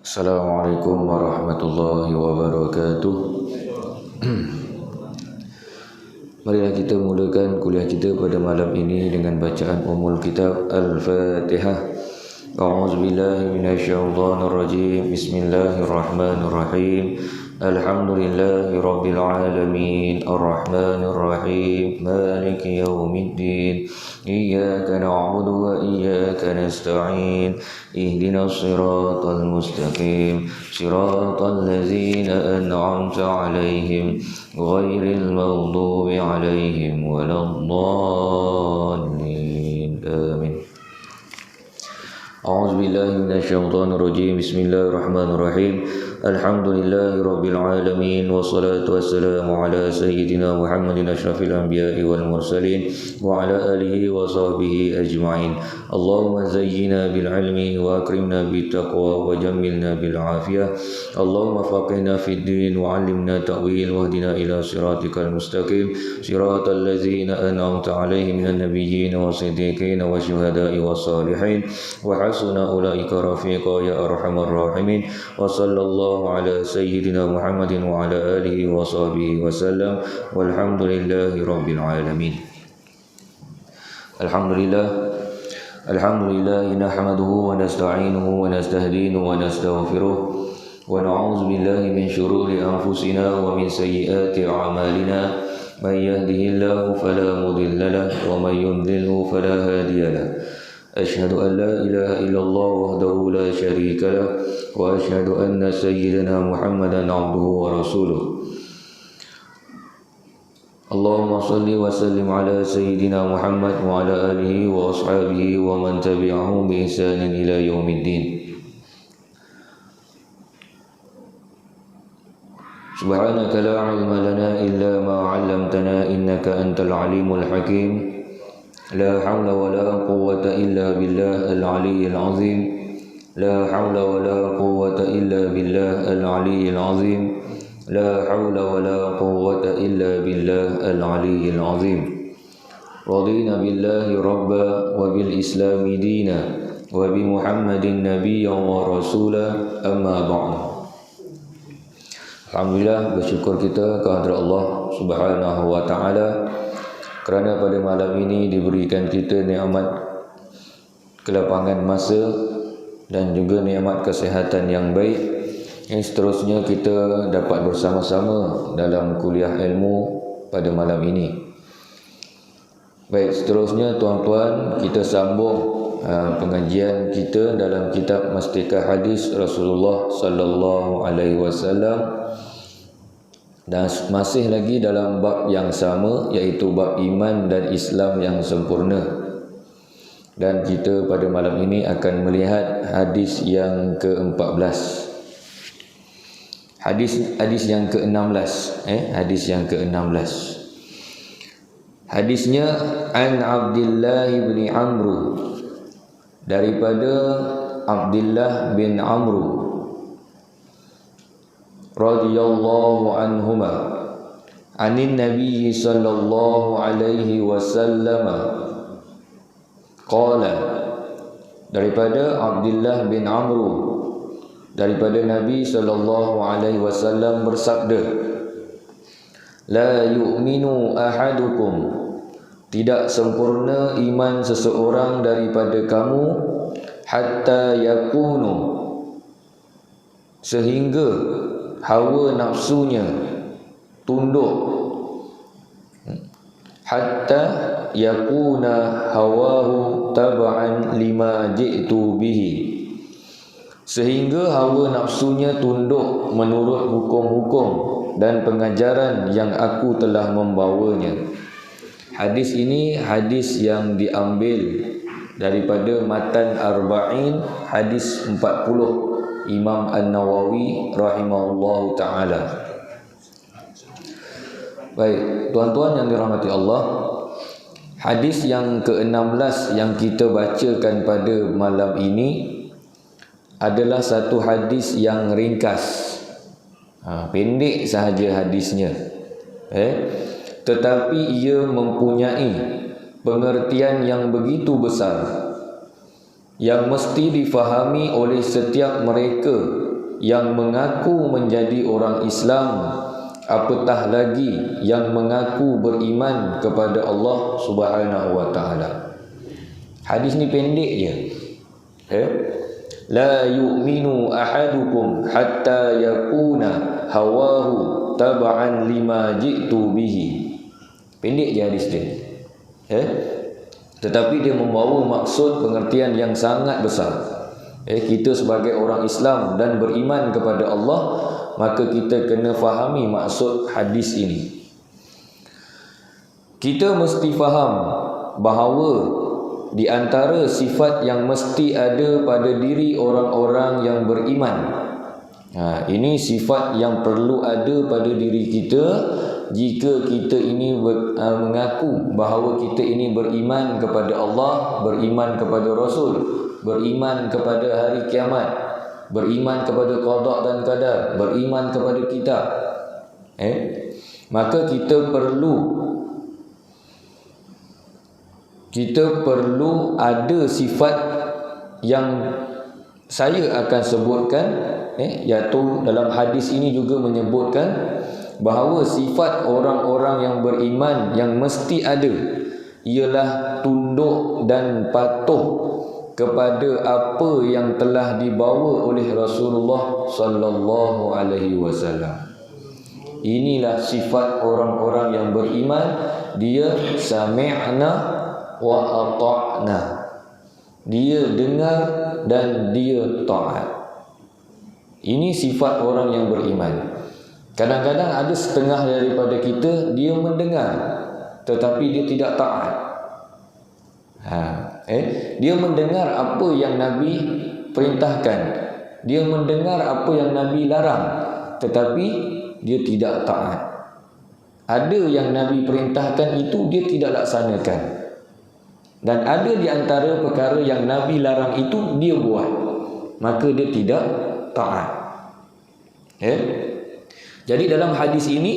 Assalamualaikum warahmatullahi wabarakatuh. Marilah kita mulakan kuliah kita pada malam ini dengan bacaan Ummul Kitab Al-Fatihah. A'udzubillahi minasyaitonirrajim. Bismillahirrahmanirrahim. Alhamdulillahi rabbil alamin. Arrahmanirrahim. Maliki yaumiddin. Iyyaka na'budu wa iyyaka nasta'in. Ihdinas siratal mustaqim. Siratal ladzina an'amta 'alaihim ghairil maghdubi 'alaihim waladdallin. Amin. A'udzu billahi minasyaitonir rajim. Bismillahirrahmanirrahim. Alhamdulillahi rabbil alamin wassalatu wassalamu ala sayyidina Muhammadin asyrafil anbiya'i wal mursalin wa ala alihi wa sahbihi ajma'in. Allahumma zayyina bil ilmi wa akrimna bit taqwa wa jammilna bil afiyah. Allahumma faqihna fid din wa 'allimna ta'wil wahdina ila siratikal mustaqim siratal ladzina an'amta 'alaihim minan nabiyyin wasiddiqin wasyuhada'i wassalihin wa hasuna ulaika rafiqa ya arhamar rahimin. Wa sallallahu ala sayyidina Muhammadin wa ala alihi wa sahbihi wa sallam walhamdulillahi rabbil alamin. Alhamdulillah nahmaduhu wa nasta'inuhu wa nastahdinuhu wa nastaghfiruh wa na'udzu billahi min shururi anfusina wa min sayyiati a'malina. Man yahdihillahu fala mudilla lahu wa man yudlilhu fala hadiya lahu. Asyhadu an la ilaha illallah wahdahu la syarika lah wa asyhadu anna sayyidana Muhammadan abduhu wa rasuluh. Allahumma salli wa sallim ala sayyidina Muhammad wa ala alihi wa ashabihi wa man tabi'ahum bi ihsanin ila yaumiddin. Subhanaka la ilma lana illa ma 'allamtana innaka antal alimul hakim. La hawla wa la quwwata illa billah al-'aliyyil 'azim. La hawla wa la quwwata illa billah al-'aliyyil 'azim. La hawla wa la quwwata illa billah al-'aliyyil 'azim. Radina billahi rabba wa bil islami dina wa bi Muhammadin nabiyyan wa rasula amma ba'd. Alhamdulillah, bersyukur kita kehadrat Allah Subhanahu wa taala kerana pada malam ini diberikan kita nikmat kelapangan masa dan juga nikmat kesihatan yang baik. Yang seterusnya kita dapat bersama-sama dalam kuliah ilmu pada malam ini. Baik, seterusnya tuan-tuan, kita sambung pengajian kita dalam kitab Mastikah Hadis Rasulullah sallallahu alaihi wasallam. Dan masih lagi dalam bab yang sama, iaitu bab iman dan Islam yang sempurna. Dan kita pada malam ini akan melihat hadis yang ke-14. Hadis yang ke-16, hadis yang ke-16. Hadisnya an Abdullah bin Amr, daripada Abdullah bin Amr radhiyallahu anhuma, anin nabiy sallallahu alaihi wasallam qala, daripada Abdullah bin Amr daripada Nabi sallallahu alaihi wasallam bersabda, la yu'minu ahadukum, tidak sempurna iman seseorang daripada kamu, hatta yakunu, sehingga hawa nafsunya tunduk, hatta yakuna hawahu tab'an lima ji'tu bihi, sehingga hawa nafsunya tunduk menurut hukum-hukum dan pengajaran yang aku telah membawanya. Hadis ini hadis yang diambil daripada matan Arba'in, hadis 40 Imam An-Nawawi rahimahullahu ta'ala. Baik, tuan-tuan yang dirahmati Allah, hadis yang ke-16 yang kita bacakan pada malam ini adalah satu hadis yang ringkas, pendek sahaja hadisnya, tetapi ia mempunyai pengertian yang begitu besar yang mesti difahami oleh setiap mereka yang mengaku menjadi orang Islam, apatah lagi yang mengaku beriman kepada Allah Subhanahu wa taala. Hadis ni pendek je. La yu'minu ahadukum hatta yakuna hawahu tab'an lima ji'tu bihi. Pendek je hadis dia. Tetapi dia membawa maksud pengertian yang sangat besar. Kita sebagai orang Islam dan beriman kepada Allah, maka kita kena fahami maksud hadis ini. Kita mesti faham bahawa di antara sifat yang mesti ada pada diri orang-orang yang beriman, ini sifat yang perlu ada pada diri kita jika kita ini mengaku bahawa kita ini beriman kepada Allah, beriman kepada Rasul, beriman kepada hari kiamat, beriman kepada qada dan qadar, beriman kepada kitab. Maka kita perlu ada sifat yang saya akan sebutkan, iaitu dalam hadis ini juga menyebutkan bahawa sifat orang-orang yang beriman yang mesti ada ialah tunduk dan patuh kepada apa yang telah dibawa oleh Rasulullah sallallahu alaihi wasallam. Inilah sifat orang-orang yang beriman, dia sami'na wa ata'na. Dia dengar dan dia taat. Ini sifat orang yang beriman. Kadang-kadang ada setengah daripada kita dia mendengar tetapi dia tidak taat. Dia mendengar apa yang Nabi perintahkan, dia mendengar apa yang Nabi larang, tetapi dia tidak taat. Ada yang Nabi perintahkan itu dia tidak laksanakan, dan ada di antara perkara yang Nabi larang itu dia buat, maka dia tidak taat. Jadi dalam hadis ini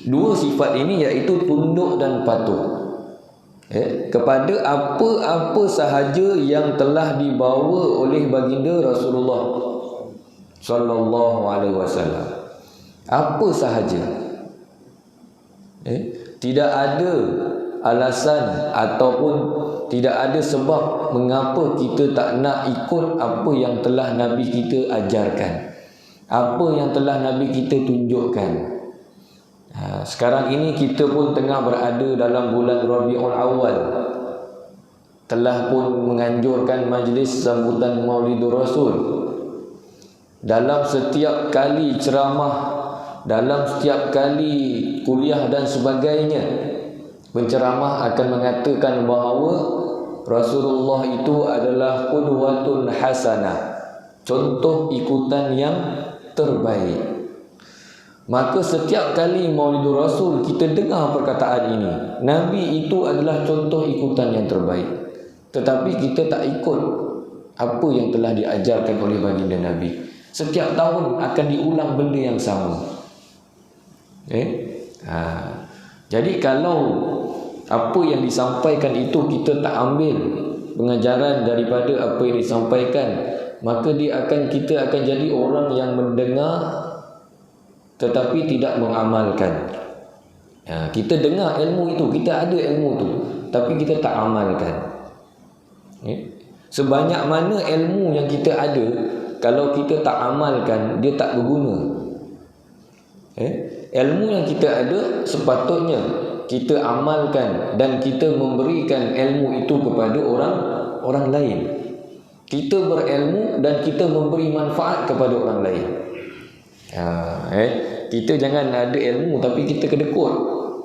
dua sifat ini, iaitu tunduk dan patuh kepada apa-apa sahaja yang telah dibawa oleh baginda Rasulullah sallallahu alaihi wasallam. Apa sahaja. Tidak ada alasan ataupun tidak ada sebab mengapa kita tak nak ikut apa yang telah Nabi kita ajarkan, apa yang telah Nabi kita tunjukkan. Sekarang ini kita pun tengah berada dalam bulan Rabiul Awal, telah pun menganjurkan majlis sambutan Maulidur Rasul. Dalam setiap kali ceramah, dalam setiap kali kuliah dan sebagainya, penceramah akan mengatakan bahawa Rasulullah itu adalah qudwatun hasanah, contoh ikutan yang terbaik. Maka setiap kali Maulidur Rasul kita dengar perkataan ini, Nabi itu adalah contoh ikutan yang terbaik, tetapi kita tak ikut apa yang telah diajarkan oleh baginda Nabi. Setiap tahun akan diulang benda yang sama. Jadi kalau apa yang disampaikan itu kita tak ambil pengajaran daripada apa yang disampaikan, maka kita akan jadi orang yang mendengar tetapi tidak mengamalkan. Kita dengar ilmu itu, kita ada ilmu itu, tapi kita tak amalkan. Sebanyak mana ilmu yang kita ada, kalau kita tak amalkan, dia tak berguna. Ilmu yang kita ada sepatutnya kita amalkan dan kita memberikan ilmu itu kepada orang lain. Kita berilmu dan kita memberi manfaat kepada orang lain. Kita jangan ada ilmu tapi kita kedekut,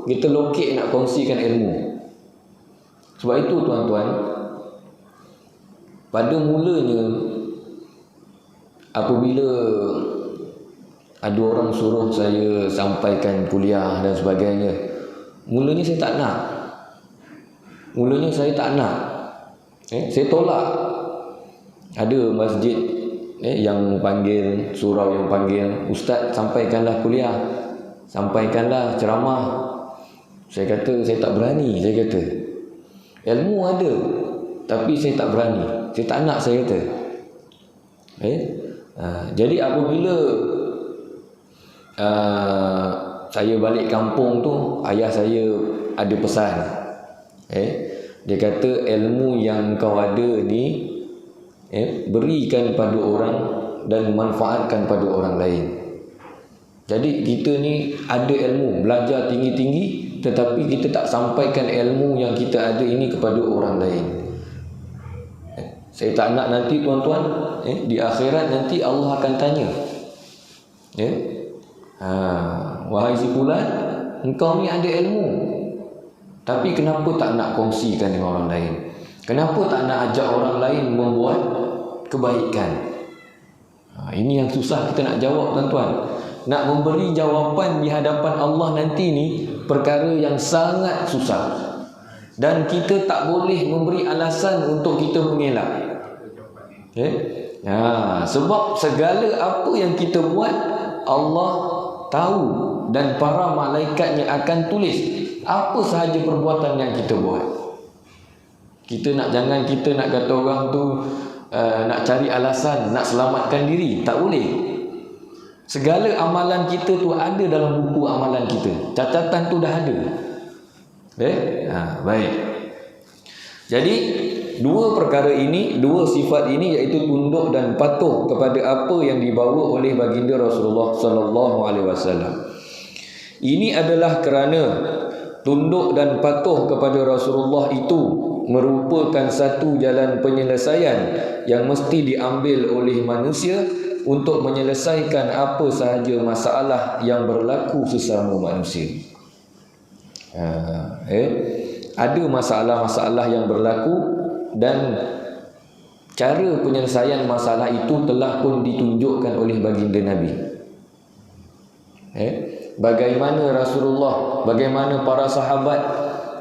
kita lokek nak kongsikan ilmu. Sebab itu tuan-tuan, pada mulanya apabila ada orang suruh saya sampaikan kuliah dan sebagainya, mulanya saya tak nak. Saya tolak. Ada masjid yang panggil, surau yang panggil, ustaz sampaikanlah kuliah, sampaikanlah ceramah. Saya kata saya tak berani. Saya kata ilmu ada tapi saya tak berani, saya tak nak. Saya kata Jadi apabila saya balik kampung tu, ayah saya ada pesan. Dia kata, ilmu yang kau ada ni, berikan pada orang dan manfaatkan pada orang lain. Jadi kita ni ada ilmu, belajar tinggi-tinggi, tetapi kita tak sampaikan ilmu yang kita ada ini kepada orang lain. Saya tak nak nanti tuan-tuan, di akhirat nanti Allah akan tanya, wahai si fulan, engkau ni ada ilmu, tapi kenapa tak nak kongsikan dengan orang lain? Kenapa tak nak ajak orang lain membuat kebaikan? Ini yang susah kita nak jawab, tuan-tuan. Nak memberi jawapan di hadapan Allah nanti ni perkara yang sangat susah. Dan kita tak boleh memberi alasan untuk kita mengelak. Sebab segala apa yang kita buat, Allah tahu, dan para malaikatnya akan tulis apa sahaja perbuatan yang kita buat. Kita nak kata orang tu nak cari alasan, nak selamatkan diri. Tak boleh. Segala amalan kita tu ada dalam buku amalan kita. Catatan tu dah ada. Baik. Jadi dua perkara ini, dua sifat ini, iaitu tunduk dan patuh kepada apa yang dibawa oleh baginda Rasulullah sallallahu alaihi wasallam. Ini adalah kerana tunduk dan patuh kepada Rasulullah itu merupakan satu jalan penyelesaian yang mesti diambil oleh manusia untuk menyelesaikan apa sahaja masalah yang berlaku sesama manusia. Ada masalah-masalah yang berlaku, dan cara penyelesaian masalah itu telah pun ditunjukkan oleh baginda Nabi. Bagaimana Rasulullah, bagaimana para sahabat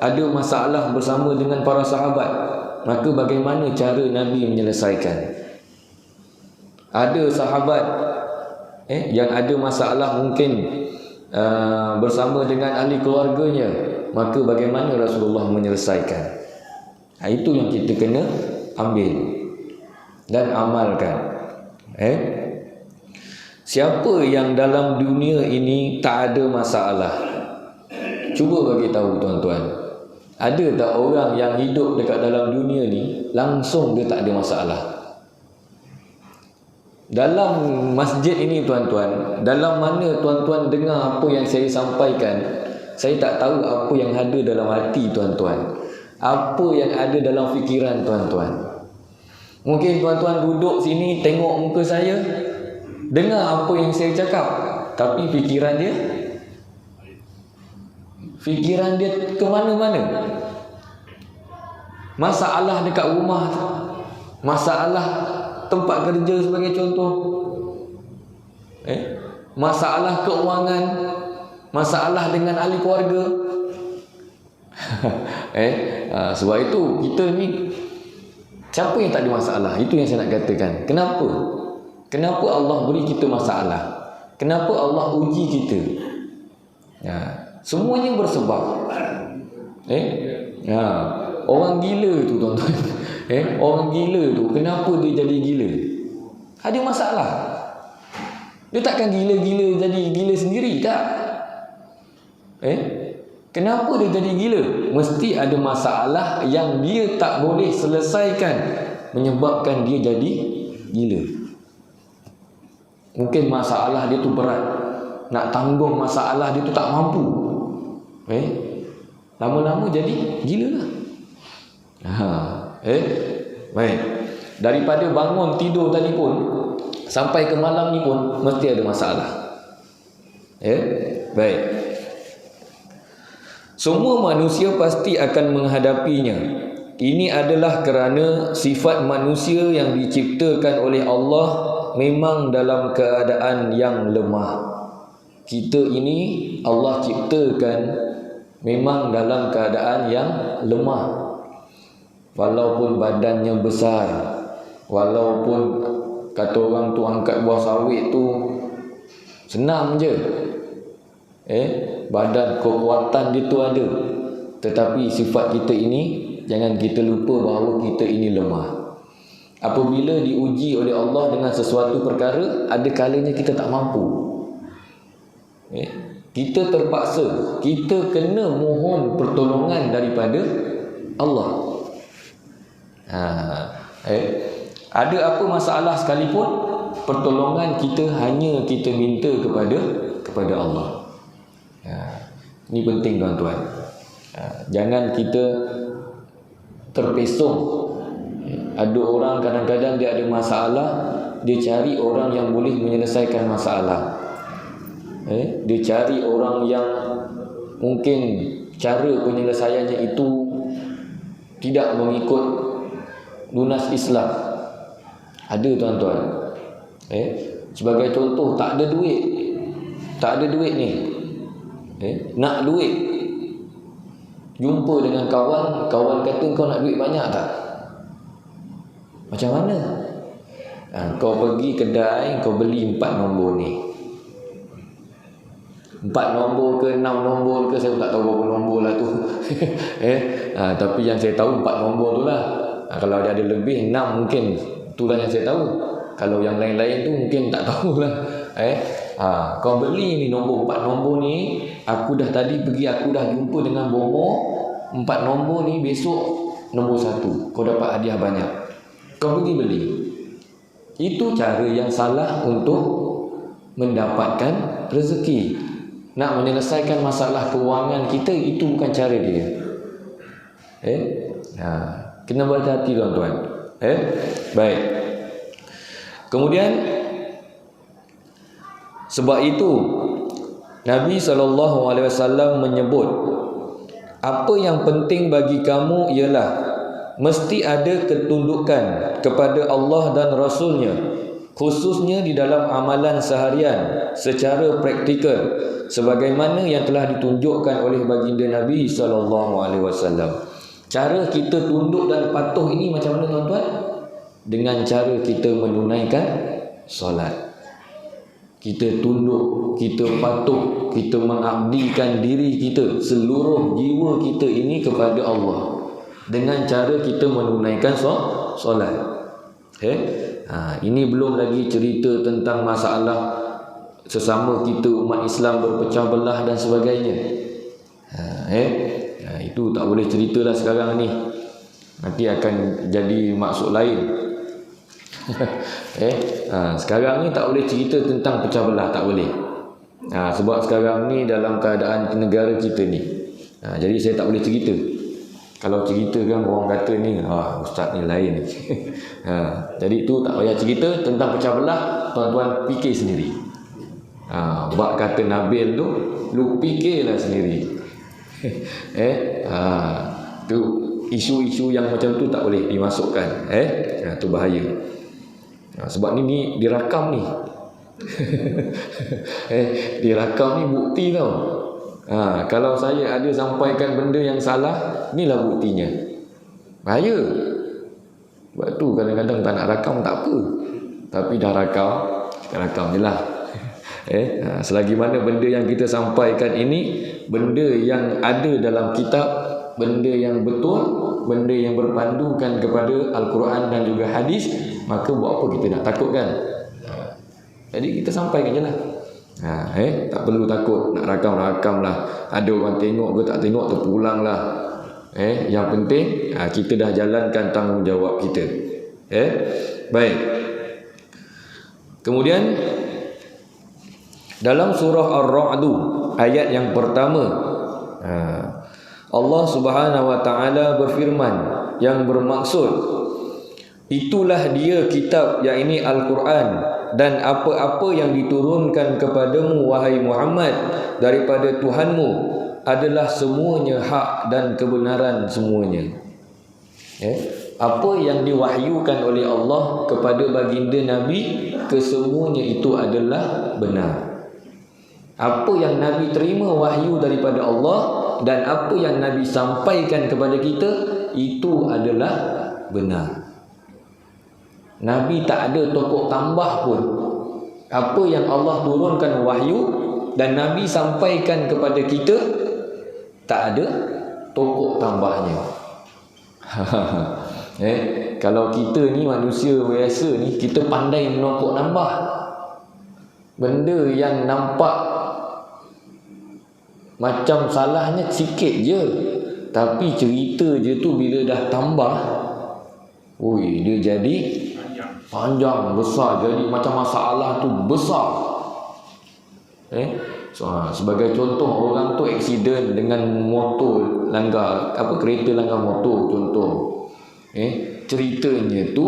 ada masalah bersama dengan para sahabat, maka bagaimana cara Nabi menyelesaikan. Ada sahabat yang ada masalah mungkin bersama dengan ahli keluarganya, maka bagaimana Rasulullah menyelesaikan. Itu yang kita kena ambil dan amalkan. Siapa yang dalam dunia ini tak ada masalah? Cuba bagi tahu tuan-tuan. Ada tak orang yang hidup dekat dalam dunia ni langsung dia tak ada masalah? Dalam masjid ini tuan-tuan, dalam mana tuan-tuan dengar apa yang saya sampaikan, saya tak tahu apa yang ada dalam hati tuan-tuan, apa yang ada dalam fikiran tuan-tuan. Mungkin tuan-tuan duduk sini tengok muka saya, dengar apa yang saya cakap, tapi fikiran dia ke mana-mana. Masalah dekat rumah, masalah tempat kerja sebagai contoh, masalah keuangan, masalah dengan ahli keluarga. Sebab itu kita ni, siapa yang tak ada masalah? Itu yang saya nak katakan. Kenapa Allah beri kita masalah? Kenapa Allah uji kita? Semuanya bersebab. Orang gila tu tuan-tuan, orang gila tu, kenapa dia jadi gila? Ada masalah. Dia takkan gila-gila jadi gila sendiri, tak? Kenapa dia jadi gila? Mesti ada masalah yang dia tak boleh selesaikan, menyebabkan dia jadi gila. Mungkin masalah dia tu berat, nak tanggung masalah dia tu tak mampu. Lama-lama jadi gila lah. Baik. Daripada bangun tidur tadi pun sampai ke malam ni pun mesti ada masalah. Baik. Semua manusia pasti akan menghadapinya. Ini adalah kerana sifat manusia yang diciptakan oleh Allah memang dalam keadaan yang lemah. Kita ini Allah ciptakan memang dalam keadaan yang lemah. Walaupun badannya besar, walaupun kata orang tu angkat buah sawit tu senang je, badan kekuatan dia tu ada, tetapi sifat kita ini jangan kita lupa bahawa kita ini lemah. Apabila diuji oleh Allah dengan sesuatu perkara, ada kalanya kita tak mampu. Kita terpaksa, kita kena mohon pertolongan daripada Allah. Ada apa masalah sekalipun, pertolongan kita hanya kita minta kepada Allah. Ini penting tuan-tuan. Jangan kita terpesong. Ada orang kadang-kadang dia ada masalah, dia cari orang yang boleh menyelesaikan masalah. Dia cari orang yang mungkin cara penyelesaiannya itu tidak mengikut lunas Islam. Ada tuan-tuan. Sebagai contoh, tak ada duit ni. Nak duit. Jumpa dengan kawan kata kau nak duit banyak tak? Macam mana? Kau pergi kedai, kau beli 4 nombor ni. 4 nombor ke 6 nombor ke, saya tak tahu berapa nombor lah tu. Tapi yang saya tahu 4 nombor tu lah. Kalau dia ada lebih 6 mungkin itulah yang saya tahu. Kalau yang lain-lain tu mungkin tak tahulah. Kau beli ni nombor 4 nombor ni, aku dah jumpa dengan Bomo. 4 nombor ni besok nombor 1, kau dapat hadiah banyak. Kau pergi beli. Itu cara yang salah untuk mendapatkan rezeki. Nak menyelesaikan masalah kewangan kita, itu bukan cara dia. Kena berhati-hati tuan-tuan. Baik. Kemudian, sebab itu Nabi SAW menyebut, apa yang penting bagi kamu ialah mesti ada ketundukan kepada Allah dan Rasulnya, khususnya di dalam amalan seharian secara praktikal, sebagaimana yang telah ditunjukkan oleh baginda Nabi SAW. Cara kita tunduk dan patuh ini macam mana tuan-tuan? Dengan cara kita menunaikan solat. Kita tunduk, kita patuh, kita mengabdikan diri kita, seluruh jiwa kita ini kepada Allah, dengan cara kita menunaikan solat. Ini belum lagi cerita tentang masalah sesama kita umat Islam berpecah belah dan sebagainya. Itu tak boleh ceritalah sekarang ni. Nanti akan jadi maksud lain. Sekarang ni tak boleh cerita tentang pecah belah, tak boleh. Sebab sekarang ni dalam keadaan negara kita ni, jadi saya tak boleh cerita. Kalau cerita kan orang kata ni, ustaz ni lain. Jadi tu tak payah cerita tentang pecah belah, tuan-tuan fikir sendiri. Bak kata Nabil tu, lu fikirlah sendiri. Tu isu-isu yang macam tu tak boleh dimasukkan. Tu bahaya. Sebab ni dirakam ni. Dirakam ni bukti tau. Kalau saya ada sampaikan benda yang salah, inilah buktinya. Bahaya. Sebab tu kadang-kadang tak nak rakam tak apa, tapi dah rakam, kita rakam je lah. Selagi mana benda yang kita sampaikan ini benda yang ada dalam kitab, benda yang betul, benda yang berpandukan kepada Al-Quran dan juga hadis, maka buat apa kita nak takut kan? Jadi kita sampaikan je lah. Tak perlu takut nak rakam-rakam lah. Ada orang tengok ke tak tengok, terpulang lah. Yang penting kita dah jalankan tanggungjawab kita. Baik. Kemudian dalam surah Ar-Ra'd ayat yang pertama, Allah Subhanahu wa taala berfirman yang bermaksud, itulah dia kitab, yakni Al-Quran, dan apa-apa yang diturunkan kepadamu wahai Muhammad daripada Tuhanmu adalah semuanya hak dan kebenaran semuanya. Apa yang diwahyukan oleh Allah kepada baginda Nabi, kesemuanya itu adalah benar. Apa yang Nabi terima wahyu daripada Allah dan apa yang Nabi sampaikan kepada kita, itu adalah benar. Nabi tak ada tokok tambah pun. Apa yang Allah turunkan wahyu dan Nabi sampaikan kepada kita, tak ada tokok tambahnya. Kalau kita ni manusia biasa ni, kita pandai menokok nambah. Benda yang nampak macam salahnya sikit je, tapi cerita je tu bila dah tambah, dia jadi panjang, besar. Jadi macam masalah tu besar. Sebagai contoh, orang tu aksiden dengan motor langgar, kereta langgar motor contoh. Ceritanya tu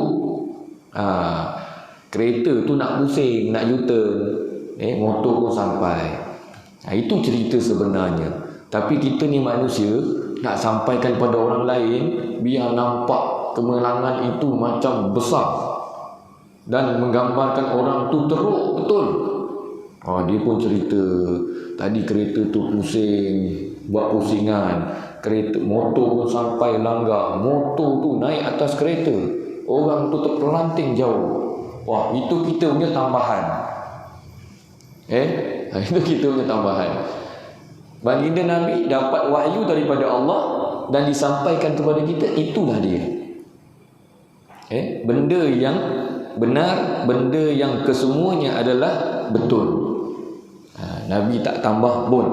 kereta tu nak pusing, nak U-turn, motor pun sampai. Itu cerita sebenarnya. Tapi kita ni manusia nak sampaikan pada orang lain biar nampak kemenangan itu macam besar dan menggambarkan orang tu teruk betul. Dia pun cerita tadi kereta tu pusing, buat pusingan, kereta motor pun sampai langgar, motor tu naik atas kereta, orang tu terpelanting jauh. Itu kita punya tambahan. Itu kita punya tambahan. Baginda Nabi dapat wahyu daripada Allah dan disampaikan kepada kita, itulah dia. Benda yang benar, benda yang kesemuanya adalah betul. Nabi tak tambah pun,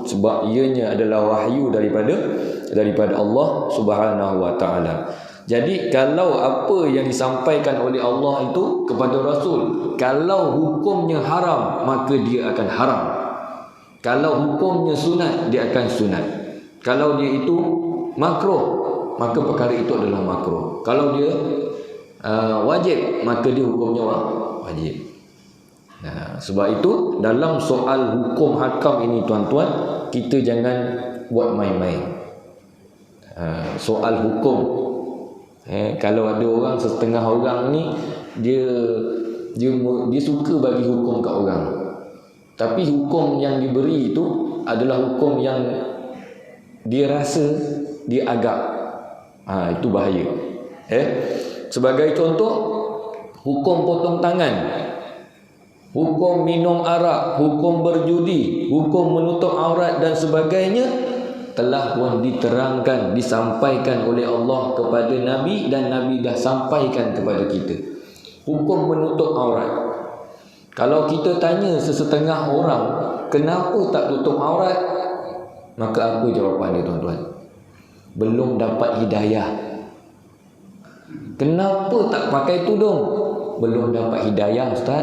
sebab ianya adalah wahyu daripada Allah Subhanahu wa taala. Jadi kalau apa yang disampaikan oleh Allah itu kepada Rasul, kalau hukumnya haram, maka dia akan haram. Kalau hukumnya sunat, dia akan sunat. Kalau dia itu makruh, maka perkara itu adalah makruh. Kalau dia wajib, maka dia hukumnya wajib. Sebab itu dalam soal hukum hakam ini tuan-tuan, kita jangan buat main-main. Soal hukum, kalau ada orang, setengah orang ni dia suka bagi hukum kat orang, tapi hukum yang diberi itu adalah hukum yang dia rasa dia agak, itu bahaya. Sebagai contoh, hukum potong tangan, hukum minum arak, hukum berjudi, hukum menutup aurat dan sebagainya telah pun diterangkan, disampaikan oleh Allah kepada Nabi, dan Nabi dah sampaikan kepada kita. Hukum menutup aurat, kalau kita tanya sesetengah orang kenapa tak tutup aurat, maka apa jawapan dia tuan-tuan? Belum dapat hidayah. Kenapa tak pakai tudung? Belum dapat hidayah, Ustaz.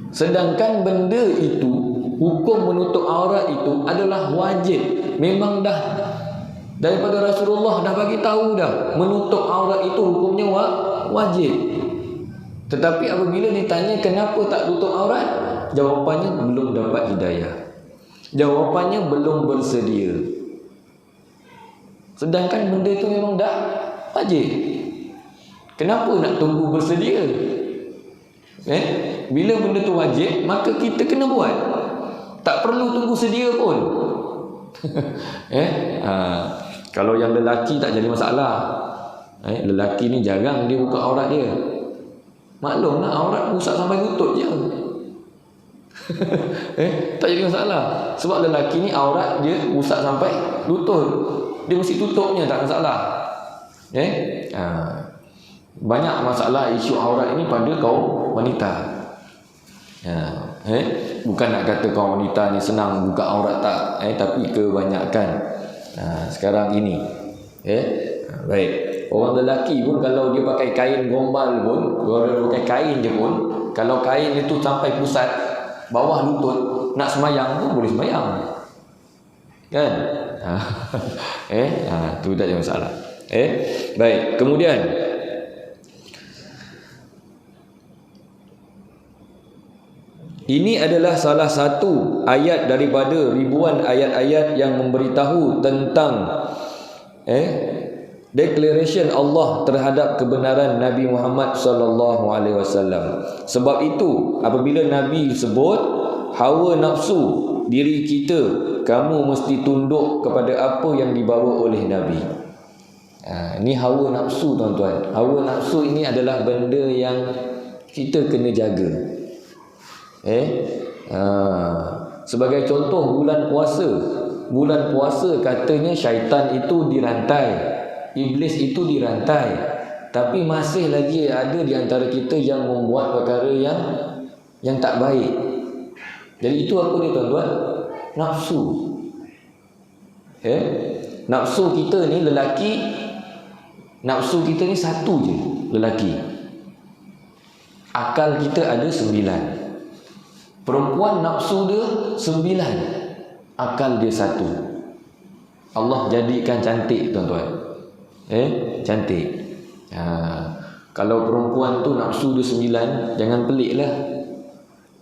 Sedangkan benda itu, hukum menutup aurat itu adalah wajib. Memang dah daripada Rasulullah dah bagi tahu dah, menutup aurat itu hukumnya wajib. Tetapi apabila ditanya kenapa tak tutup aurat, jawapannya belum dapat hidayah. Jawapannya belum bersedia. Sedangkan benda itu memang dah wajib. Kenapa nak tunggu bersedia? Bila benda tu wajib, maka kita kena buat. Tak perlu tunggu sedia pun. Kalau yang lelaki tak jadi masalah. Lelaki ni jarang dia buka aurat dia. Maklumlah, aurat pusat sampai lutut je. Tak jadi masalah. Sebab lelaki ni aurat dia pusat sampai lutut, dia mesti tutupnya, tak masalah. Banyak masalah isu aurat ini pada kaum wanita. Bukan nak kata kaum wanita ni senang buka aurat, tak, tapi kebanyakan sekarang ini. Baik, orang lelaki pun kalau dia pakai kain gombal pun, kalau dia pakai kain je pun, kalau kain itu sampai pusat bawah lutut, nak semayang pun boleh semayang, kan? Tu tak ada masalah. Baik, kemudian ini adalah salah satu ayat daripada ribuan ayat-ayat yang memberitahu tentang declaration Allah terhadap kebenaran Nabi Muhammad sallallahu alaihi wasallam. Sebab itu apabila Nabi sebut hawa nafsu diri kita, kamu mesti tunduk kepada apa yang dibawa oleh Nabi. Ini hawa nafsu tuan-tuan. Hawa nafsu ini adalah benda yang kita kena jaga. Sebagai contoh, bulan puasa katanya syaitan itu dirantai. iblis itu dirantai, tapi masih lagi ada di antara kita yang membuat perkara yang tak baik. Jadi itu apa dia tuan-tuan? Nafsu. Nafsu kita ni lelaki, nafsu kita ni satu je lelaki. Akal kita ada 9. Perempuan nafsu dia 9, akal dia 1. Allah jadikan cantik tuan-tuan. Cantik. Kalau perempuan tu nafsu dia 9, jangan peliklah.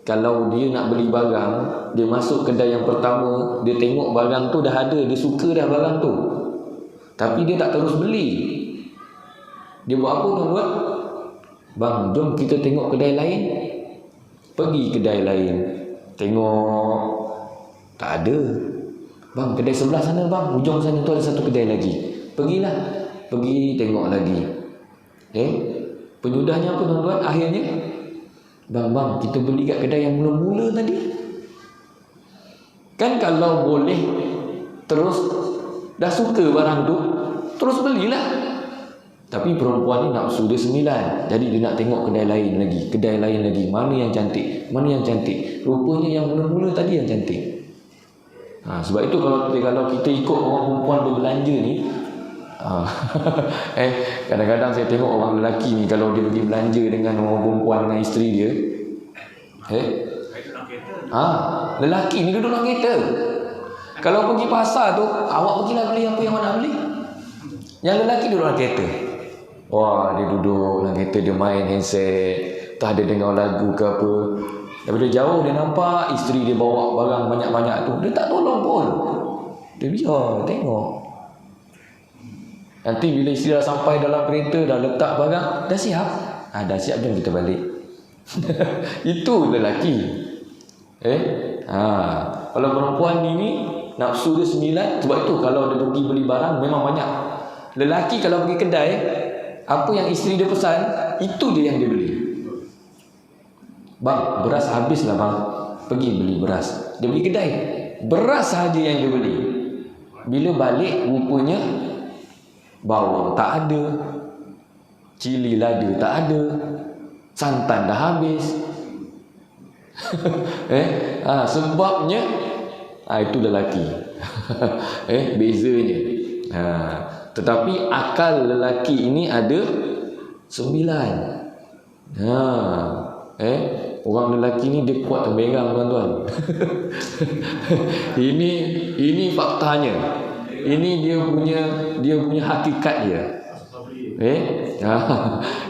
Kalau dia nak beli barang, dia masuk kedai yang pertama, dia tengok barang tu dah ada, dia suka dah barang tu, tapi dia tak terus beli. Dia buat apa tuan-tuan? Bang, jom kita tengok kedai lain. Pergi kedai lain, tengok tak ada. Bang, kedai sebelah sana bang, hujung sana tu ada satu kedai lagi. Pergilah, pergi tengok lagi. Penyudahnya apa tuan-tuan? Akhirnya, bang, kita beli kat kedai yang mula-mula tadi. Kan kalau boleh terus dah suka barang tu, terus belilah. Tapi perempuan ni nafsu dia 9, jadi dia nak tengok kedai lain lagi, kedai lain lagi. Mana yang cantik? Mana yang cantik? Rupanya yang mula-mula tadi yang cantik. Sebab itu kalau kita ikut orang perempuan berbelanja ni, kadang-kadang saya tengok orang lelaki ni, kalau dia pergi belanja dengan orang perempuan, dengan isteri dia, lelaki ni duduk dalam kereta. Kalau pergi pasar tu, awak pergilah beli apa yang awak nak beli. Yang lelaki duduk dalam kereta. Wah, dia duduk dalam kereta, dia main handset, tak ada dengar lagu ke apa. Daripada jauh dia nampak isteri dia bawa barang banyak-banyak tu, dia tak tolong pun. Dia biar tengok. Nanti bila isteri dah sampai dalam kereta, dah letak barang, dah siap. Dah siap, jom kita balik. Itu lelaki. Kalau perempuan ni nafsu dia 9. Sebab itu kalau dia pergi beli barang memang banyak. Lelaki kalau pergi kedai, apa yang isteri dia pesan, itu dia yang dia beli. Bang, beras habislah bang, pergi beli beras. Dia beli kedai, beras sahaja yang dia beli. Bila balik, rupanya bawang tak ada, cili lada tak ada, santan dah habis. Sebabnya itu lelaki. Bezanya. Tetapi akal lelaki ini ada 9. Orang lelaki ni dia kuat temberang tuan-tuan. Ini faktanya. Ini dia punya hakikat dia.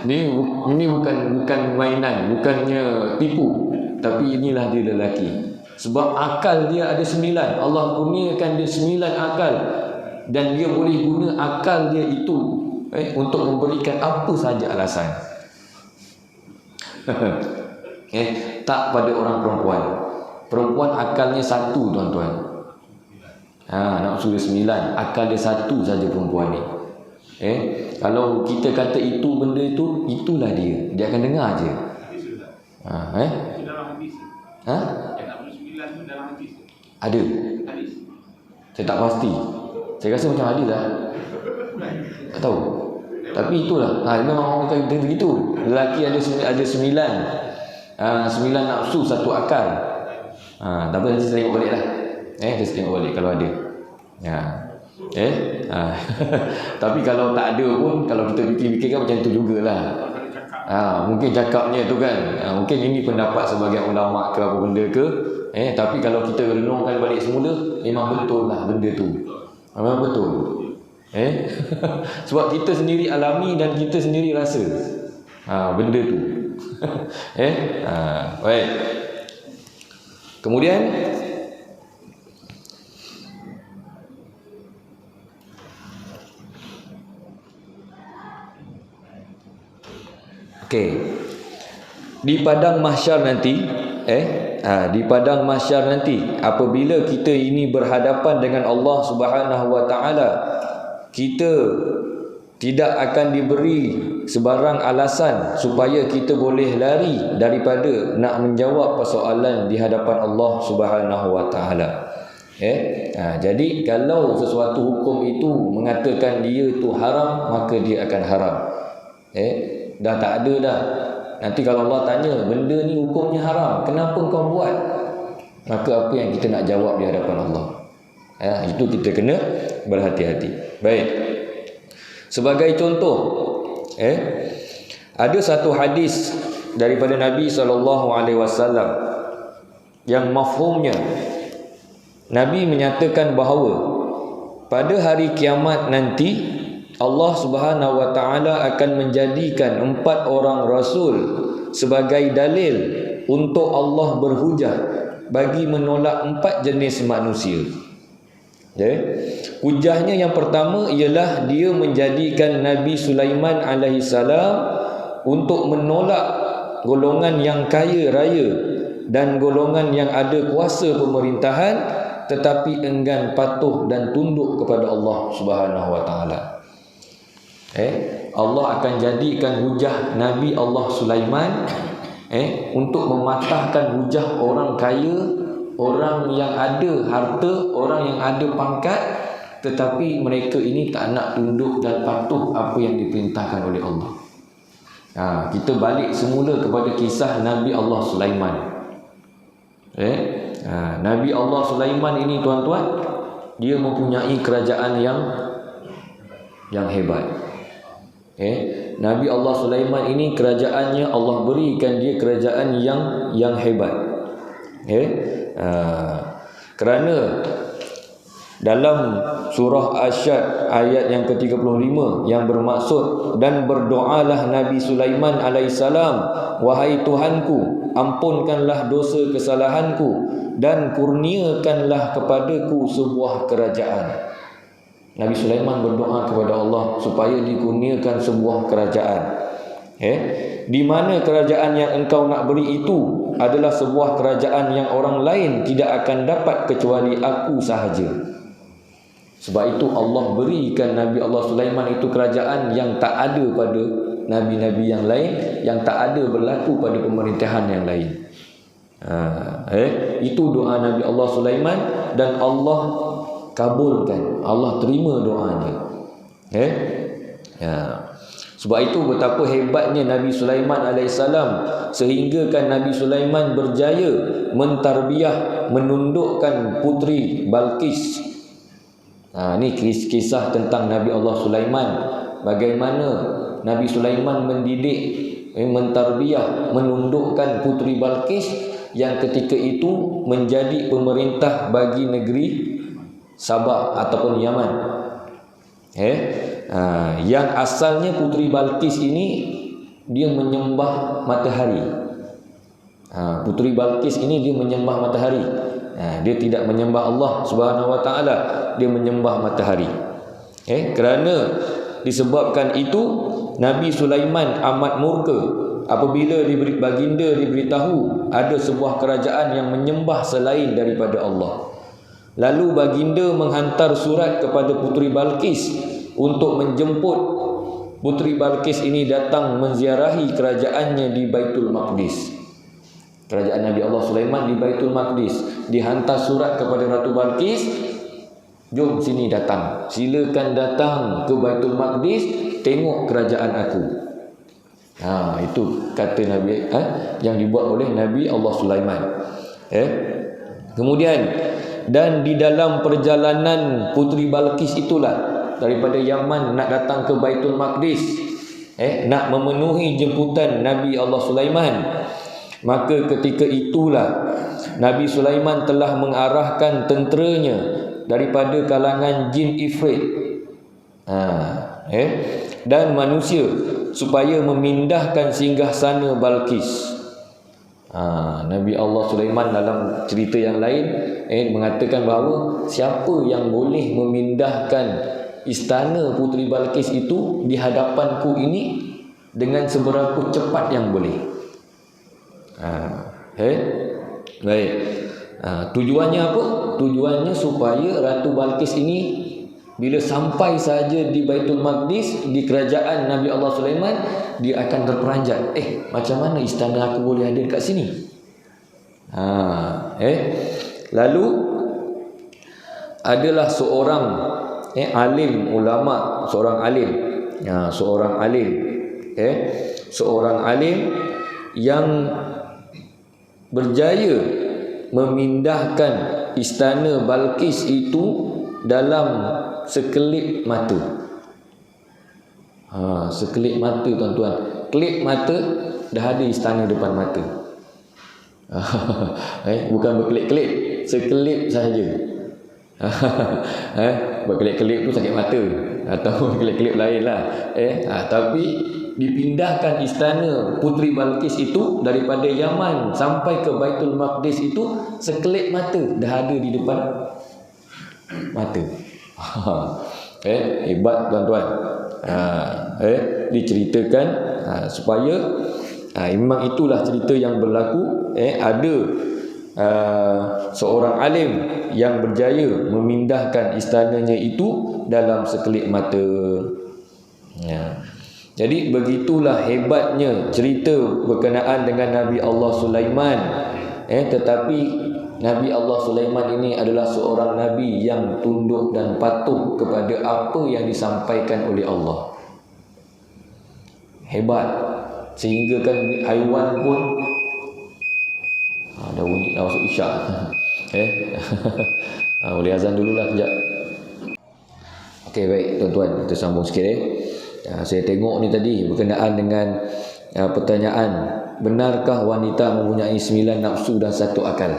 Ini bukan mainan, bukannya tipu, tapi inilah dia lelaki. Sebab akal dia ada 9. Allah kurniakan dia 9 akal, dan dia boleh guna akal dia itu untuk memberikan apa sahaja alasan. Tak pada orang perempuan. Perempuan akalnya 1 tuan-tuan. Nafsu dia 9, akal dia 1 saja perempuan ni. Kalau kita kata itu benda itu, itulah dia. Dia akan dengar je. Ada. Saya tak pasti. Saya rasa macam hadis lah. Tak tahu. Tapi itulah. Memang orang kata begitu. Lelaki ada 9. 9 nafsu, 1 akal. Tapi nanti saya tengok balik lah. Saya tengok balik kalau ada. Tapi kalau tak ada pun, kalau kita fikir-fikir kan macam tu jugalah. Mungkin cakapnya tu kan, mungkin ini pendapat sebagian ulama ke apa benda ke. Tapi kalau kita renungkan balik semula, memang betul lah benda tu. Memang betul. Sebab kita sendiri alami dan kita sendiri rasa benda tu. Baik. Kemudian di padang mahsyar nanti, di padang mahsyar nanti, apabila kita ini berhadapan dengan Allah Subhanahu wa taala, kita tidak akan diberi sebarang alasan supaya kita boleh lari daripada nak menjawab persoalan di hadapan Allah Subhanahu wa taala. Jadi kalau sesuatu hukum itu mengatakan dia tu haram, maka dia akan haram. Dah tak ada dah. Nanti kalau Allah tanya, benda ni hukumnya haram, kenapa kau buat? Maka apa yang kita nak jawab di hadapan Allah? Itu kita kena berhati-hati. Baik. Sebagai contoh, ada satu hadis daripada Nabi SAW yang mafhumnya Nabi menyatakan bahawa pada hari kiamat nanti Allah Subhanahu wa taala akan menjadikan 4 orang rasul sebagai dalil untuk Allah berhujah bagi menolak 4 jenis manusia. Hujahnya yang pertama ialah dia menjadikan Nabi Sulaiman alaihissalam untuk menolak golongan yang kaya raya dan golongan yang ada kuasa pemerintahan tetapi enggan patuh dan tunduk kepada Allah Subhanahu wa taala. Allah akan jadikan hujah Nabi Allah Sulaiman untuk mematahkan hujah orang kaya, orang yang ada harta, orang yang ada pangkat, tetapi mereka ini tak nak tunduk dan patuh apa yang diperintahkan oleh Allah. Kita balik semula kepada kisah Nabi Allah Sulaiman. Nabi Allah Sulaiman ini tuan-tuan, dia mempunyai kerajaan yang hebat. Nabi Allah Sulaiman ini kerajaannya Allah berikan dia kerajaan yang hebat. Kerana dalam surah Asyad ayat yang ke-35 yang bermaksud, dan berdoalah Nabi Sulaiman alaihissalam, wahai Tuhanku, ampunkanlah dosa kesalahanku dan kurniakanlah kepadaku sebuah kerajaan. Nabi Sulaiman berdoa kepada Allah supaya dikurniakan sebuah kerajaan. Di mana kerajaan yang engkau nak beri itu adalah sebuah kerajaan yang orang lain tidak akan dapat kecuali aku sahaja. Sebab itu Allah berikan Nabi Allah Sulaiman itu kerajaan yang tak ada pada nabi-nabi yang lain, yang tak ada berlaku pada pemerintahan yang lain. Itu doa Nabi Allah Sulaiman dan Allah kabulkan, Allah terima doanya. Sebab itu betapa hebatnya Nabi Sulaiman alaihissalam sehinggakan Nabi Sulaiman berjaya mentarbiah, menundukkan putri Balqis. Ini kisah tentang Nabi Allah Sulaiman, bagaimana Nabi Sulaiman mendidik, mentarbiah, menundukkan putri Balqis yang ketika itu menjadi pemerintah bagi negeri Sabah ataupun Yaman. Yang asalnya putri Balqis ini dia menyembah matahari. Putri Balqis ini dia menyembah matahari. Dia tidak menyembah Allah Subhanahu wa taala, dia menyembah matahari. Kerana disebabkan itu Nabi Sulaiman amat murka apabila baginda diberitahu ada sebuah kerajaan yang menyembah selain daripada Allah. Lalu baginda menghantar surat kepada putri Balqis untuk menjemput putri Balqis ini datang menziarahi kerajaannya di Baitul Maqdis. Kerajaan Nabi Allah Sulaiman di Baitul Maqdis. Dihantar surat kepada Ratu Balqis, jom sini datang, silakan datang ke Baitul Maqdis, tengok kerajaan aku. Itu kata Nabi yang dibuat oleh Nabi Allah Sulaiman. Kemudian, dan di dalam perjalanan putri Balqis itulah daripada Yaman nak datang ke Baitul Maqdis, nak memenuhi jemputan Nabi Allah Sulaiman, maka ketika itulah Nabi Sulaiman telah mengarahkan tenteranya daripada kalangan jin ifrit dan manusia supaya memindahkan singgahsana Balqis. Nabi Allah Sulaiman dalam cerita yang lain mengatakan bahawa siapa yang boleh memindahkan istana putri Balqis itu di hadapanku ini dengan seberapa cepat yang boleh. Baik. Tujuannya apa? Tujuannya supaya Ratu Balqis ini bila sampai saja di Baitul Maqdis, di kerajaan Nabi Allah Sulaiman, dia akan terperanjat. Macam mana istana aku boleh ada dekat sini? Lalu adalah seorang alim ulama, seorang alim. Seorang alim. Seorang alim yang berjaya memindahkan istana Balqis itu dalam sekelip mata. Sekelip mata tuan-tuan. Kelip mata dah ada istana depan mata. Bukan berkelip-kelip, sekelip sahaja. Berkelip-kelip tu sakit mata atau kelip-kelip lain lah. Tapi dipindahkan istana Puteri Balqis itu daripada Yaman sampai ke Baitul Maqdis itu sekelip mata dah ada di depan mata. Hebat tuan-tuan. Diceritakan supaya memang itulah cerita yang berlaku. Ada seorang alim yang berjaya memindahkan istananya itu dalam sekelip mata. Jadi begitulah hebatnya cerita berkenaan dengan Nabi Allah Sulaiman. Tetapi Nabi Allah Sulaiman ini adalah seorang Nabi yang tunduk dan patuh kepada apa yang disampaikan oleh Allah. Hebat. Sehingga kan haiwan pun dah bunyi, dah masuk isyak. Boleh azan dululah sekejap. Okey, baik tuan-tuan, kita sambung sikit. Saya tengok ni tadi berkenaan dengan pertanyaan, benarkah wanita mempunyai 9 nafsu dan 1 akal?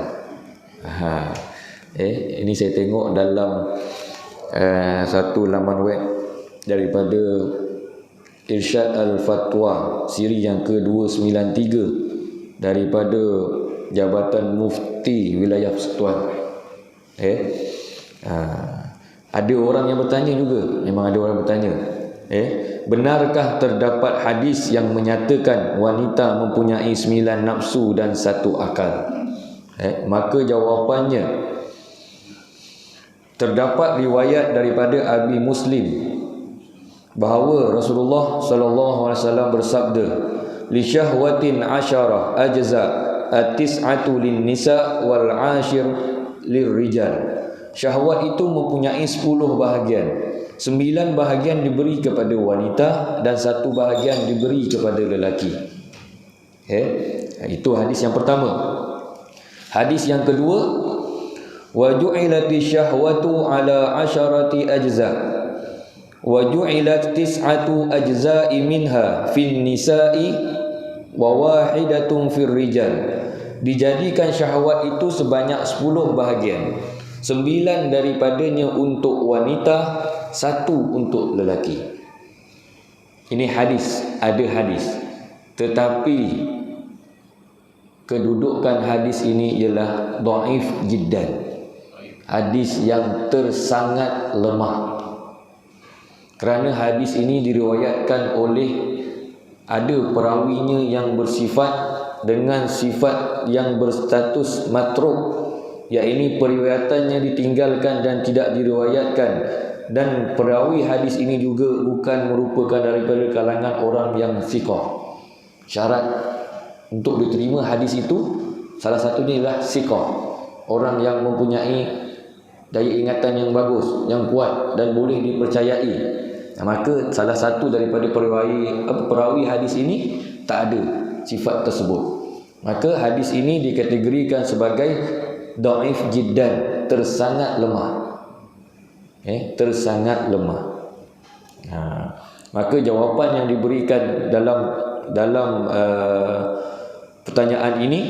Ini saya tengok dalam satu laman web daripada Irsyad Al-Fatwa siri yang ke-293 daripada Jabatan Mufti Wilayah Persekutuan. Ada orang yang bertanya juga, memang ada orang bertanya, benarkah terdapat hadis yang menyatakan wanita mempunyai 9 nafsu dan 1 akal? Maka jawapannya, terdapat riwayat daripada Abi Muslim bahawa Rasulullah sallallahu alaihi wasallam bersabda, li syahwatin asyarah ajza at-tis'atu lin nisa wal 'ashir lirrijal. Syahwat itu mempunyai 10 bahagian. 9 bahagian diberi kepada wanita dan 1 bahagian diberi kepada lelaki. Itu hadis yang pertama. Hadis yang kedua, wa ju'ilati syahwatu ala 'asharati ajza wa ju'ilat tis'atu ajza'i minha fin nisa'i wa wahidatun fir rijal. Dijadikan syahwat itu sebanyak 10 bahagian. 9 daripadanya untuk wanita, 1 untuk lelaki. Ini hadis, ada hadis. Tetapi kedudukan hadis ini ialah dhaif jiddan. Hadis yang tersangat lemah. Kerana hadis ini diriwayatkan oleh ada perawinya yang bersifat dengan sifat yang berstatus matruk, iaitu periwayatannya ditinggalkan dan tidak diriwayatkan, dan perawi hadis ini juga bukan merupakan daripada kalangan orang yang thiqah. Syarat untuk diterima hadis itu salah satunya ialah thiqah, orang yang mempunyai daya ingatan yang bagus, yang kuat dan boleh dipercayai. Maka salah satu daripada perawi hadis ini tak ada sifat tersebut. Maka hadis ini dikategorikan sebagai dhaif jiddan, tersangat lemah. Tersangat lemah. Maka jawapan yang diberikan dalam pertanyaan ini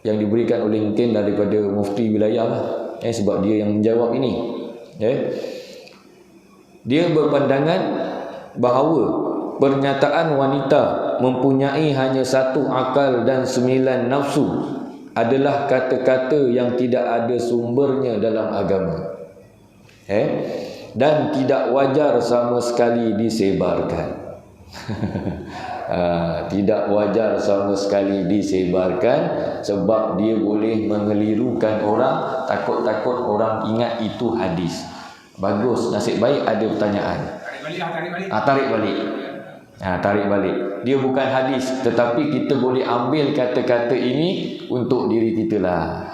yang diberikan oleh mungkin daripada mufti wilayah lah. Sebab dia yang menjawab ini. Dia berpandangan bahawa pernyataan wanita mempunyai hanya 1 akal dan 9 nafsu adalah kata-kata yang tidak ada sumbernya dalam agama. Dan tidak wajar sama sekali disebarkan. Tidak wajar sama sekali disebarkan sebab dia boleh mengelirukan orang, takut-takut orang ingat itu hadis. Bagus, nasib baik ada pertanyaan. Tarik balik. Tarik balik. Dia bukan hadis, tetapi kita boleh ambil kata-kata ini untuk diri kita lah.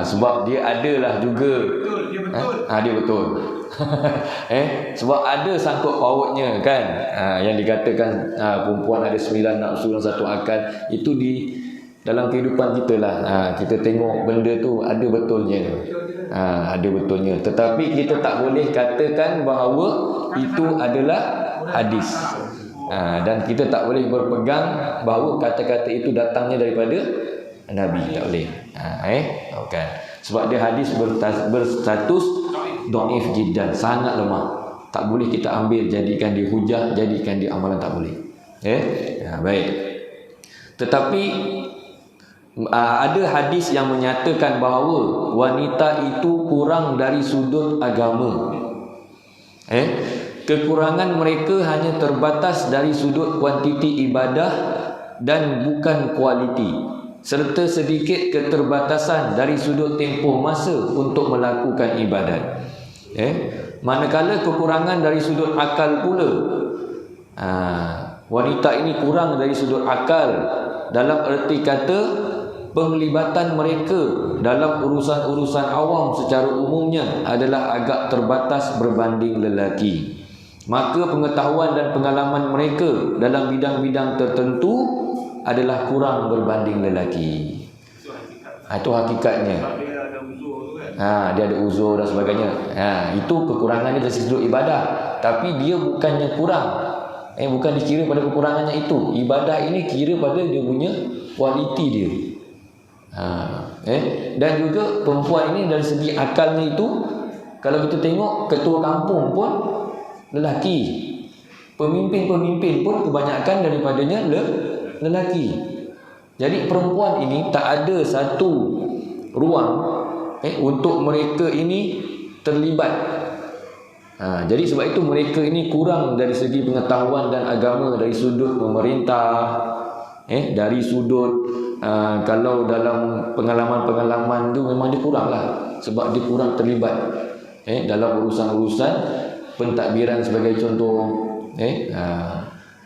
Sebab dia adalah juga. Betul, dia betul. Dia betul. Sebab ada sangkut pautnya kan. Yang dikatakan perempuan ada 9 nafsu dan 1 akal. Itu di dalam kehidupan kita lah. Kita tengok benda tu ada betulnya. Ada betulnya. Tetapi kita tak boleh katakan bahawa itu adalah hadis. Dan kita tak boleh berpegang bahawa kata-kata itu datangnya daripada Nabi. Tak boleh. Okay. Sebab dia hadis berstatus dhaif jiddan, sangat lemah. Tak boleh kita ambil jadikan dia hujah, jadikan dia amalan, tak boleh. Baik. Tetapi ada hadis yang menyatakan bahawa wanita itu kurang dari sudut agama. Kekurangan mereka hanya terbatas dari sudut kuantiti ibadah dan bukan kualiti, serta sedikit keterbatasan dari sudut tempoh masa untuk melakukan ibadat. Manakala kekurangan dari sudut akal pula, wanita ini kurang dari sudut akal dalam erti kata penglibatan mereka dalam urusan-urusan awam secara umumnya adalah agak terbatas berbanding lelaki. Maka pengetahuan dan pengalaman mereka dalam bidang-bidang tertentu adalah kurang berbanding lelaki. Itu hakikatnya. Dia ada uzur dan sebagainya. Itu kekurangannya dari sudut ibadah. Tapi dia bukannya kurang. Bukan dikira pada kekurangannya itu. Ibadah ini kira pada dia punya kualiti dia. Dan juga perempuan ini dari segi akalnya itu, kalau kita tengok ketua kampung pun lelaki, pemimpin-pemimpin pun kebanyakan daripadanya lelaki. Jadi perempuan ini tak ada satu ruang untuk mereka ini terlibat. Jadi sebab itu mereka ini kurang dari segi pengetahuan dan agama, dari sudut pemerintah, dari sudut kalau dalam pengalaman-pengalaman tu memang dia kurang lah. Sebab dia kurang terlibat dalam urusan-urusan pentadbiran sebagai contoh.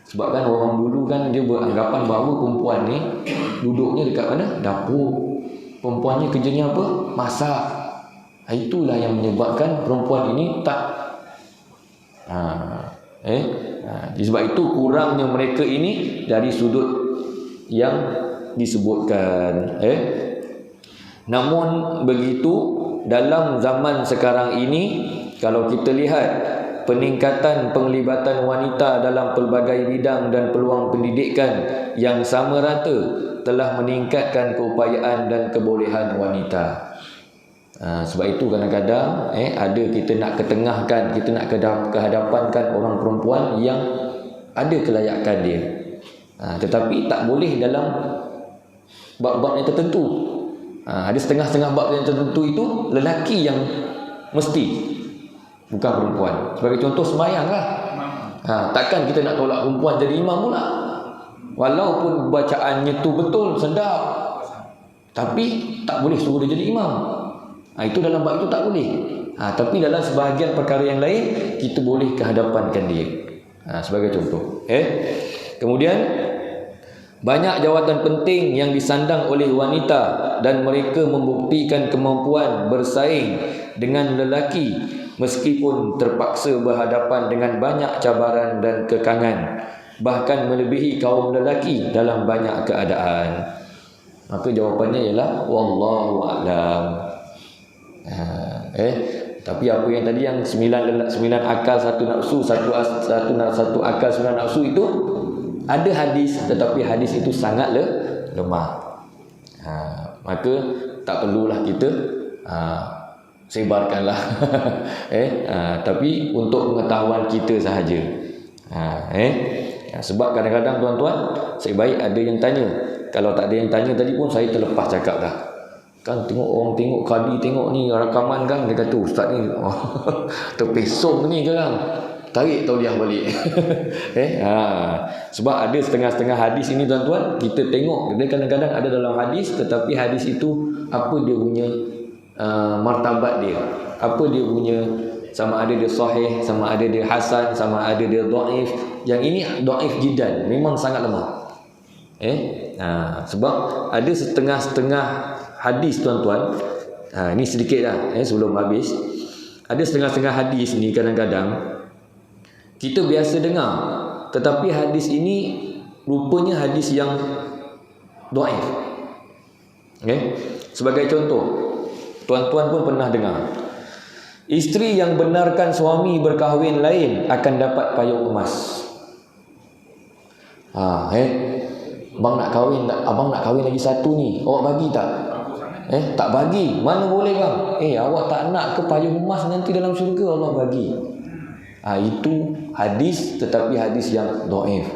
Sebab kan orang dulu kan dia beranggapan bahawa perempuan ni duduknya dekat mana? Dapur. Perempuannya kerjanya apa? Masak. Itulah yang menyebabkan perempuan ini tak sebab itu kurangnya mereka ini dari sudut yang disebutkan. Namun begitu, dalam zaman sekarang ini, kalau kita lihat peningkatan penglibatan wanita dalam pelbagai bidang dan peluang pendidikan yang sama rata telah meningkatkan keupayaan dan kebolehan wanita. Sebab itu kadang-kadang ada kita nak ketengahkan, kita nak kehadapankan orang perempuan yang ada kelayakan dia, tetapi tak boleh dalam bab-bab yang tertentu. Ada setengah-setengah bab yang tertentu itu lelaki yang mesti, bukan perempuan. Sebagai contoh sembahyang lah. Takkan kita nak tolak perempuan jadi imam pula. Walaupun bacaannya tu betul, sedap, tapi tak boleh suruh dia jadi imam. Itu dalam bab itu tak boleh. Tapi dalam sebahagian perkara yang lain kita boleh kehadapankan dia. Sebagai contoh. Kemudian banyak jawatan penting yang disandang oleh wanita dan mereka membuktikan kemampuan bersaing dengan lelaki meskipun terpaksa berhadapan dengan banyak cabaran dan kekangan, bahkan melebihi kaum lelaki dalam banyak keadaan. Maka jawapannya ialah wallahu a'lam. Tapi apa yang tadi yang 9 akal 1 nafsu, satu akal 9 nafsu itu ada hadis, tetapi hadis itu sangat lemah. Maka tak perlulah kita sebarkanlah. Tapi untuk pengetahuan kita sahaja. Sebab kadang-kadang tuan-tuan, sebaik ada yang tanya. Kalau tak ada yang tanya tadi pun saya terlepas cakap dah. Kan tengok orang tengok kadi tengok ni rakaman kan, dia kata ustaz ni terpesong ni kan. Tarik tauliah balik. Sebab ada setengah-setengah hadis ini tuan-tuan, kita tengok dia kadang-kadang ada dalam hadis, tetapi hadis itu apa dia punya martabat dia, apa dia punya sama ada dia sahih, sama ada dia hasan, sama ada dia dhaif. Yang ini dhaif jiddan, memang sangat lemah. Sebab ada setengah-setengah hadis tuan-tuan. Ini sedikit dah sebelum habis. Ada setengah-setengah hadis ni kadang-kadang kita biasa dengar, tetapi hadis ini rupanya hadis yang dhaif. Sebagai contoh, tuan-tuan pun pernah dengar, isteri yang benarkan suami berkahwin lain akan dapat payung emas. Abang nak kahwin lagi satu ni, awak bagi tak? Tak bagi. Mana boleh bang? Awak tak nak ke payung emas nanti dalam syurga Allah bagi. Itu hadis, tetapi hadis yang dhaif.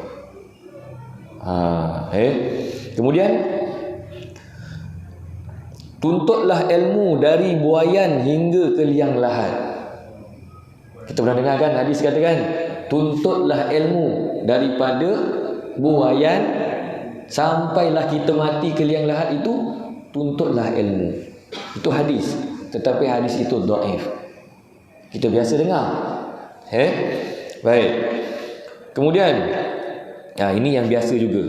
Kemudian, tuntutlah ilmu dari buayan hingga ke liang lahat. Kita pernah dengar kan hadis katakan, tuntutlah ilmu daripada buayan sampailah kita mati ke liang lahat, itu tuntutlah ilmu. Itu hadis, tetapi hadis itu dhaif. Kita biasa dengar. Baik. Kemudian, ini yang biasa juga.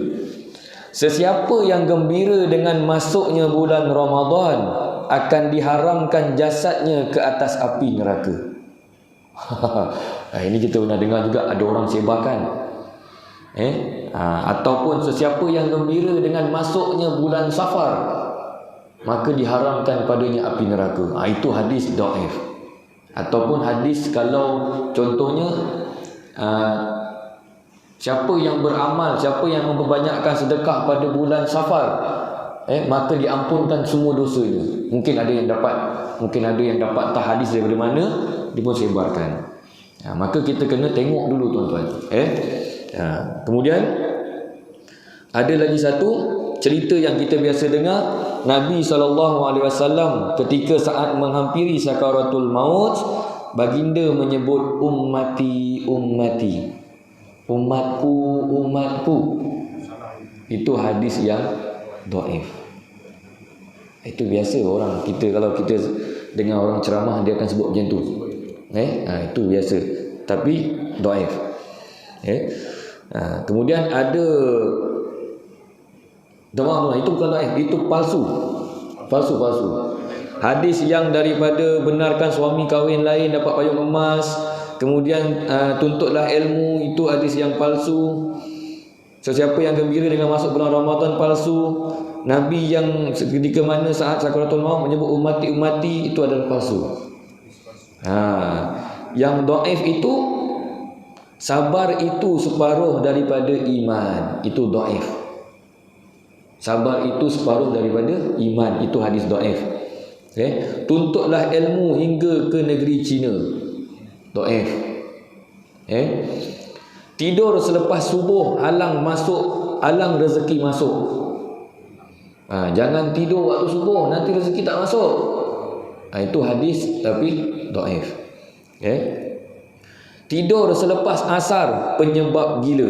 Sesiapa yang gembira dengan masuknya bulan Ramadan akan diharamkan jasadnya ke atas api neraka. Ini kita pernah dengar juga, ada orang sebarkan. Ataupun sesiapa yang gembira dengan masuknya bulan Safar, maka diharamkan padanya api neraka. Itu hadis dhaif. Ataupun hadis kalau contohnya siapa yang beramal, siapa yang memperbanyakkan sedekah pada bulan Safar, maka diampunkan semua dosanya. Mungkin ada yang dapat entah hadis daripada mana, dia pun sebarkan. Maka kita kena tengok dulu tuan-tuan. Kemudian ada lagi satu cerita yang kita biasa dengar. Nabi SAW ketika saat menghampiri sakaratul maut, baginda menyebut ummati, ummati, umatku, umatku. Itu hadis yang dhaif. Itu biasa orang kita, kalau kita dengar orang ceramah, dia akan sebut macam tu. Itu biasa, tapi dhaif. Kemudian ada itu bukan dhaif, itu palsu. Hadis yang daripada benarkan suami kahwin lain dapat payung emas, kemudian tuntutlah ilmu, itu hadis yang palsu. Sesiapa yang gembira dengan masuk bulan Ramadan, palsu. Nabi yang ketika mana saat sakaratul maut menyebut ummati, ummati, itu adalah palsu. Yang dhaif itu, sabar itu separuh daripada iman, itu dhaif. Sabar itu separuh daripada iman, itu hadis dhaif. Tuntutlah ilmu hingga ke negeri China, dhaif. Tidur selepas subuh halang rezeki masuk. Jangan tidur waktu subuh, nanti rezeki tak masuk. Itu hadis tapi dhaif. Tidur selepas asar penyebab gila.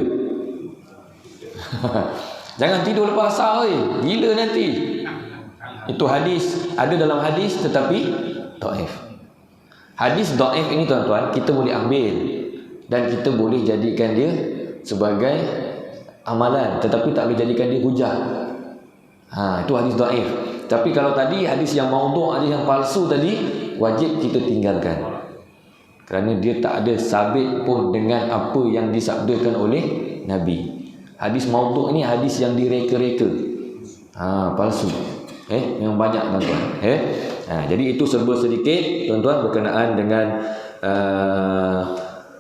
Jangan tidur lepas asar, gila nanti. Itu hadis, ada dalam hadis tetapi dhaif. Hadis dhaif ini tuan-tuan, kita boleh ambil dan kita boleh jadikan dia sebagai amalan, tetapi tak boleh jadikan dia hujah. Itu hadis dhaif. Tapi kalau tadi hadis yang maudhu', hadis yang palsu tadi, wajib kita tinggalkan, kerana dia tak ada sabit pun dengan apa yang disabdakan oleh Nabi. Hadis maudhu' ni hadis yang direka-reka, palsu. Memang banyak tuan-tuan. Jadi itu serba sedikit tuan-tuan berkenaan dengan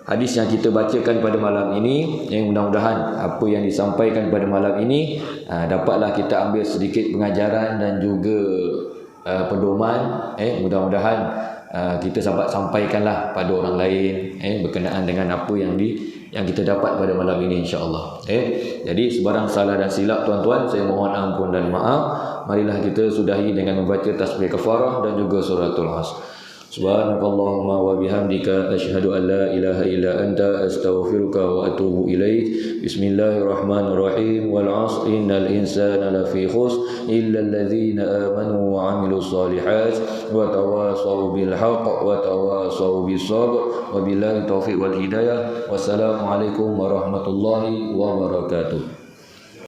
hadis yang kita bacakan pada malam ini. Yang mudah-mudahan apa yang disampaikan pada malam ini dapatlah kita ambil sedikit pengajaran dan juga pedoman. Mudah-mudahan kita sampaikanlah pada orang lain berkenaan dengan apa yang kita dapat pada malam ini, insya-Allah. Jadi sebarang salah dan silap tuan-tuan, saya mohon ampun dan maaf. Marilah kita sudahi dengan membaca tasbih kafarah dan juga suratul As. Subhanakallahumma wa bihamdika asyhadu an la ilaha illa anta astaghfiruka wa atubu ilaik. Bismillahirrahmanirrahim. Wal 'asri innal insana lafi khusr illa alladhina amanu wa 'amilus solihat wa tawasaw bil haqq wa tawasaw bis sabr. Wabillahi taufiq wal hidayah. Wassalamualaikum warahmatullahi wabarakatuh.